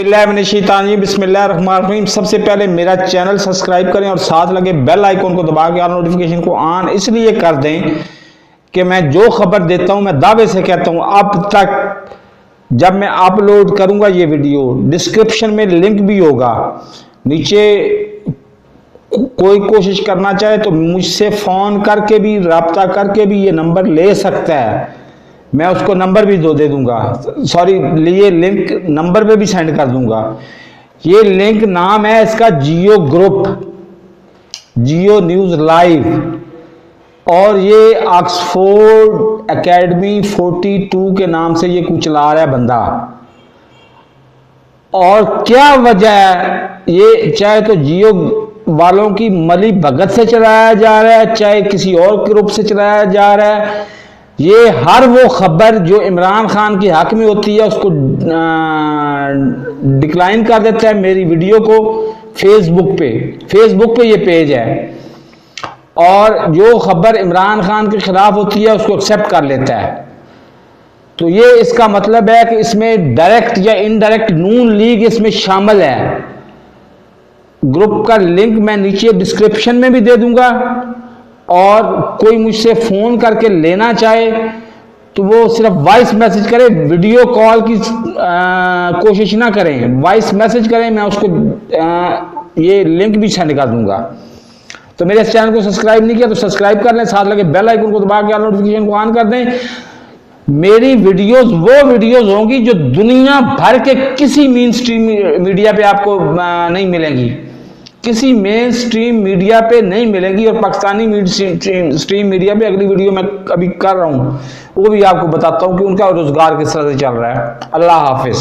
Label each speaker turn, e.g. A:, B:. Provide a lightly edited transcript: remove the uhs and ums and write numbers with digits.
A: बिस्मिल्लाहिर्रहमानिर्रहीम। सबसे पहले मेरा चैनल सब्सक्राइब करें और साथ लगे बेल आइकन को दबा के ऑल नोटिफिकेशन को ऑन इसलिए कर दें कि मैं जो खबर देता हूं मैं दावे से कहता हूं अब तक जब मैं अपलोड करूंगा ये वीडियो डिस्क्रिप्शन में लिंक भी होगा, नीचे कोई कोशिश करना चाहे तो मुझसे फ़ोन करके भी रब्ता करके भी ये नंबर ले सकता है, मैं उसको नंबर भी दे दूंगा, सॉरी ये लिंक नंबर पे भी सेंड कर दूंगा। ये लिंक नाम है इसका जियो ग्रुप, जियो न्यूज़ लाइव, और ये ऑक्सफोर्ड एकेडमी 42 के नाम से ये कुछ चला रहा है बंदा। और क्या वजह है, ये चाहे तो जियो वालों की मली भगत से चलाया जा रहा है, चाहे किसी और ग्रुप से चलाया जा रहा है, ये हर वो खबर जो इमरान खान की हक में होती है उसको डिक्लाइन कर देता है। मेरी वीडियो को फेसबुक पे ये पेज है, और जो खबर इमरान खान के खिलाफ होती है उसको एक्सेप्ट कर लेता है। तो ये इसका मतलब है कि इसमें डायरेक्ट या इनडायरेक्ट नून लीग इसमें शामिल है। ग्रुप का लिंक मैं नीचे डिस्क्रिप्शन में भी दे दूंगा, और कोई मुझसे फ़ोन करके लेना चाहे तो वो सिर्फ वॉइस मैसेज करे, वीडियो कॉल की कोशिश ना करें, वॉइस मैसेज करें, मैं उसको ये लिंक भी सेंड कर दूंगा। तो मेरे इस चैनल को सब्सक्राइब नहीं किया तो सब्सक्राइब कर लें, साथ लगे बेल आइकन को दबा के ऑल नोटिफिकेशन को ऑन कर दें। मेरी वीडियोस वो वीडियोस होंगी जो दुनिया भर के किसी मेन स्ट्रीम मीडिया पे आपको नहीं मिलेंगी, किसी मेन स्ट्रीम मीडिया पे नहीं मिलेंगी। और पाकिस्तानी स्ट्रीम मीडिया पे अगली वीडियो मैं अभी कर रहा हूँ, वो भी आपको बताता हूँ कि उनका रोजगार किस तरह से चल रहा है। अल्लाह हाफिज।